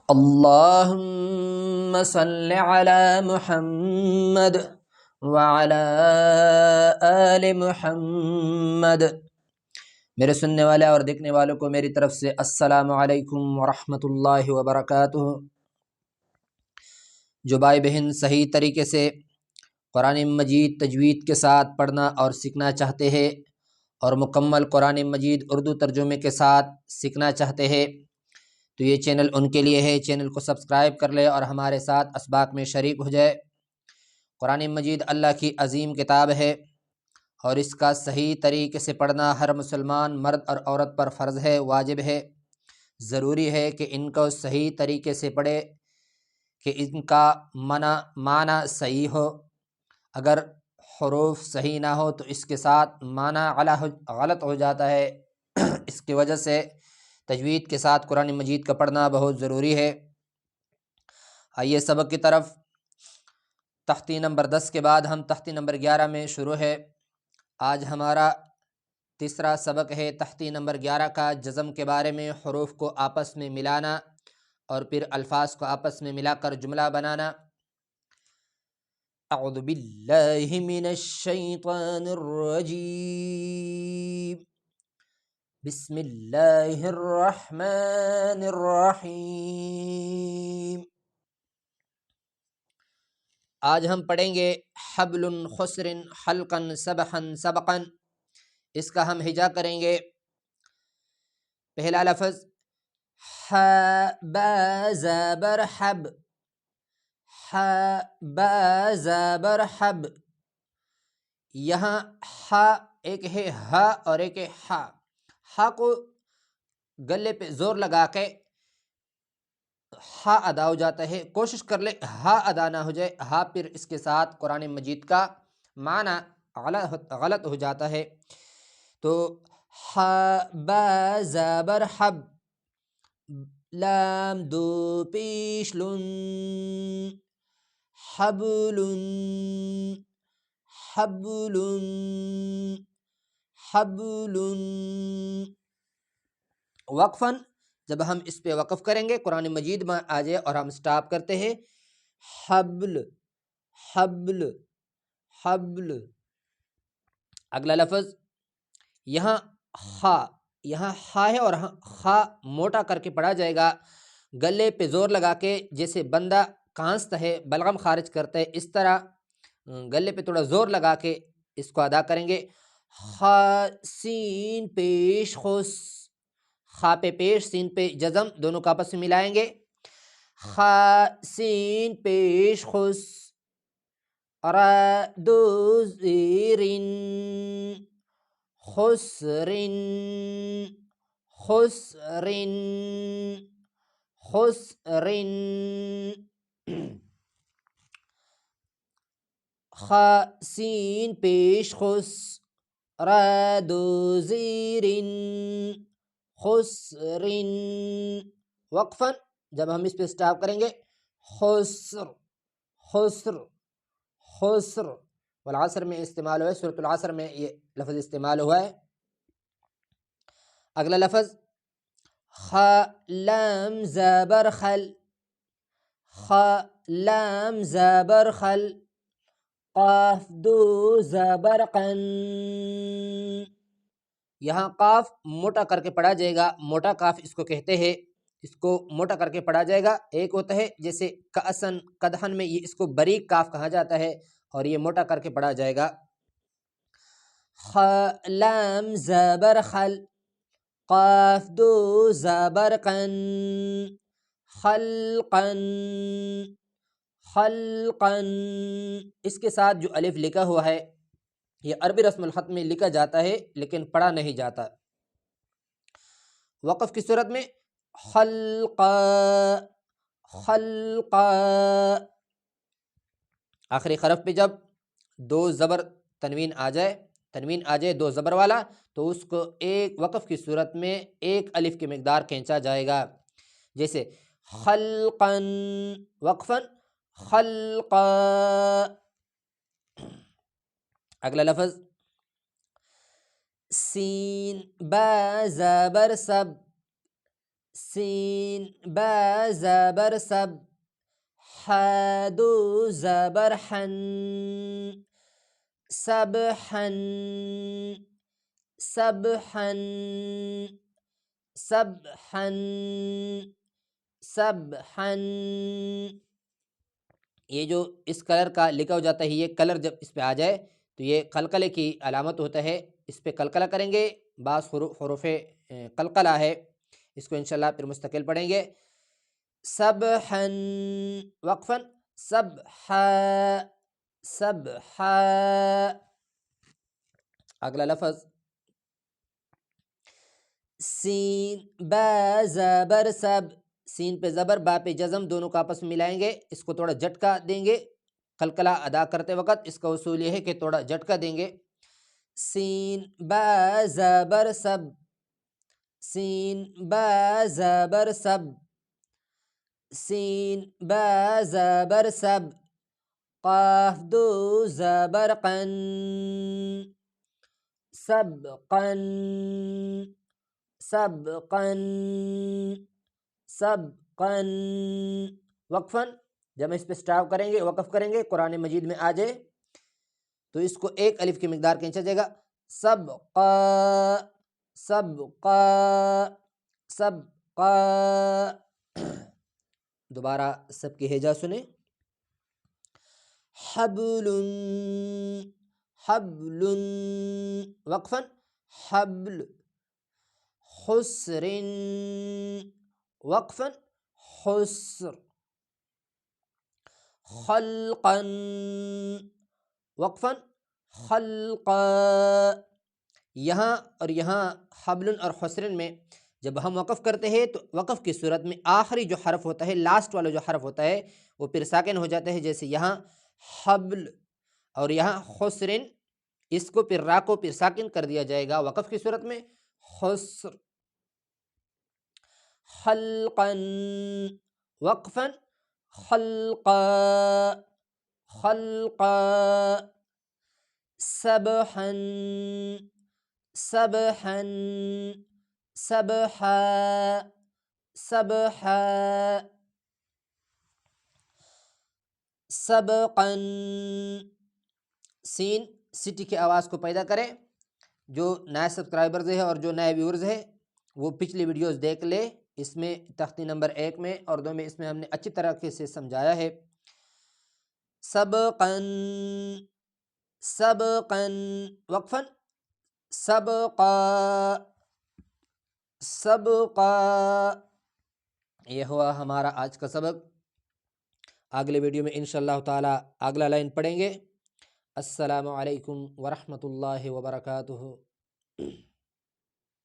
اللهم صل على محمد وعلى آل محمد۔ میرے سننے والے اور دیکھنے والوں کو میری طرف سے السلام علیکم ورحمۃ اللہ وبرکاتہ۔ جو بھائی بہن صحیح طریقے سے قرآن مجید تجوید کے ساتھ پڑھنا اور سیکھنا چاہتے ہیں اور مکمل قرآن مجید اردو ترجمے کے ساتھ سیکھنا چاہتے ہیں تو یہ چینل ان کے لیے ہے۔ چینل کو سبسکرائب کر لے اور ہمارے ساتھ اسباق میں شریک ہو جائے۔ قرآن مجید اللہ کی عظیم کتاب ہے اور اس کا صحیح طریقے سے پڑھنا ہر مسلمان مرد اور عورت پر فرض ہے، واجب ہے، ضروری ہے کہ ان کو صحیح طریقے سے پڑھے، کہ ان کا معنی صحیح ہو۔ اگر حروف صحیح نہ ہو تو اس کے ساتھ معنی غلط ہو جاتا ہے۔ اس کی وجہ سے تجوید کے ساتھ قرآن مجید کا پڑھنا بہت ضروری ہے۔ آئیے سبق کی طرف۔ تختی نمبر 10 کے بعد ہم تختی نمبر 11 میں شروع ہے۔ آج ہمارا تیسرا سبق ہے تختی نمبر 11 کا، جزم کے بارے میں، حروف کو آپس میں ملانا اور پھر الفاظ کو آپس میں ملا کر جملہ بنانا۔ اعوذ باللہ من الشیطان الرجیم، بسم اللہ الرحمن الرحیم۔ آج ہم پڑھیں گے حبل خسر حلقا سبحا سبقا۔ اس کا ہم ہجا کریں گے۔ پہلا لفظ ح با زبر حب، ح با زبر حب۔ یہاں ح ایک ہے ہ اور ایک ہے ح۔ ح کو گلے پہ زور لگا کے ہا ادا ہو جاتا ہے، کوشش کر لے ہا ادا نہ ہو جائے، ہا پھر اس کے ساتھ قرآن مجید کا معنی غلط ہو جاتا ہے۔ تو ہا با زبر حب، لام دو پیش لن، حبل حبل حبل۔ وقفاً جب ہم اس پہ وقف کریں گے قرآن مجید میں آ جائے اور ہم سٹاپ کرتے ہیں حبل حبل حبل۔ اگلا لفظ یہاں خا، یہاں خا ہے اور خا موٹا کر کے پڑھا جائے گا، گلے پہ زور لگا کے، جیسے بندہ کانستا ہے، بلغم خارج کرتا ہے، اس طرح گلے پہ تھوڑا زور لگا کے اس کو ادا کریں گے۔ خا سین پیش خس، خا پہ پیش، سین پہ جزم، دونوں کو آپس میں ملائیں گے۔ خا سین پیش خس، را دو زیرن خسرن خسرن خسرن۔ خا سین پیش خس، را دو زیرن خسرن۔ وقفاً جب ہم اس پہ سٹاپ کریں گے خسر خسر خسر، والعصر میں استعمال ہوا ہے، سورۃ العصر میں یہ لفظ استعمال ہوا ہے۔ اگلا لفظ خا لام زبر خل، خا لام زبر خل، قاف دو زبر قن۔ یہاں قاف موٹا کر کے پڑھا جائے گا، موٹا قاف اس کو کہتے ہیں، اس کو موٹا کر کے پڑھا جائے گا۔ ایک ہوتا ہے جیسے کأسن قدحن میں، یہ اس کو بریک قاف کہا جاتا ہے اور یہ موٹا کر کے پڑھا جائے گا۔ خا لام زبر خل، قاف دو زبر قن، خلقن خلقن۔ اس کے ساتھ جو الف لکھا ہوا ہے یہ عربی رسم الخط میں لکھا جاتا ہے لیکن پڑھا نہیں جاتا۔ وقف کی صورت میں خلقا خلقا۔ آخری حرف پہ جب دو زبر تنوین آ جائے دو زبر والا، تو اس کو ایک وقف کی صورت میں ایک الف کی مقدار کھینچا جائے گا، جیسے خلقاً، وقفاً خلقا۔ اگلا لفظ سین با زبر سب، سین با زبر سب، حادو زبر حن، سبحن سبحن سبحن سبحن۔ یہ جو اس کلر کا لکھا ہو جاتا ہے، یہ کلر جب اس پہ آ جائے تو یہ قلقلے کی علامت ہوتا ہے، اس پہ قلقلہ کریں گے۔ بعض حروف قلقلہ ہے، اس کو انشاءاللہ پھر مستقل پڑھیں گے۔ سبحن وقفن، سبحا سبحا۔ اگلا لفظ سین با زبر سب، سین پہ زبر، با پہ جزم، دونوں کو آپس میں ملائیں گے، اس کو تھوڑا جھٹکا دیں گے قلقلہ ادا کرتے وقت۔ اس کا اصول یہ ہے کہ تھوڑا جھٹکا دیں گے۔ سین با زبر سب، سین با زبر سب، سین با زبر سب، قاف دو زبر قن، سبقن سبقن سبقن۔ وقفن، جب ہم اس پہ سٹاپ کریں گے، وقف کریں گے، قرآن مجید میں آ جائے تو اس کو ایک الف کی مقدار کھینچا جائے گا۔ سبقا سبقا سبقا۔ دوبارہ سب کی ہجا سنیں۔ حبل حبل وقفن، حبل، خسر وقفن، خسر، خلقا وقفن، خلقا۔ یہاں اور یہاں حبل اور خسر میں جب ہم وقف کرتے ہیں تو وقف کی صورت میں آخری جو حرف ہوتا ہے، لاسٹ والا جو حرف ہوتا ہے، وہ پھر ساکن ہو جاتا ہے، جیسے یہاں حبل اور یہاں خسرن، اس کو پھر را کو پھر ساکن کر دیا جائے گا وقف کی صورت میں، خسر۔ خلقا وقفا، خلقا خلقا۔ سبحا سبحا سبحا سبحا۔ سبقا، سین سٹی کی آواز کو پیدا کریں۔ جو نئے سبسکرائبرز ہیں اور جو نئے ویورز ہیں وہ پچھلی ویڈیوز دیکھ لے، اس میں تختی نمبر 1 میں اور 2 میں اس میں ہم نے اچھی طرح سے سمجھایا ہے۔ سبقا سبقا وقفا، سبقا سبقا۔ یہ ہوا ہمارا آج کا سبق۔ اگلے ویڈیو میں انشاءاللہ تعالی اگلا لائن پڑھیں گے۔ السلام علیکم ورحمۃ اللہ وبرکاتہ۔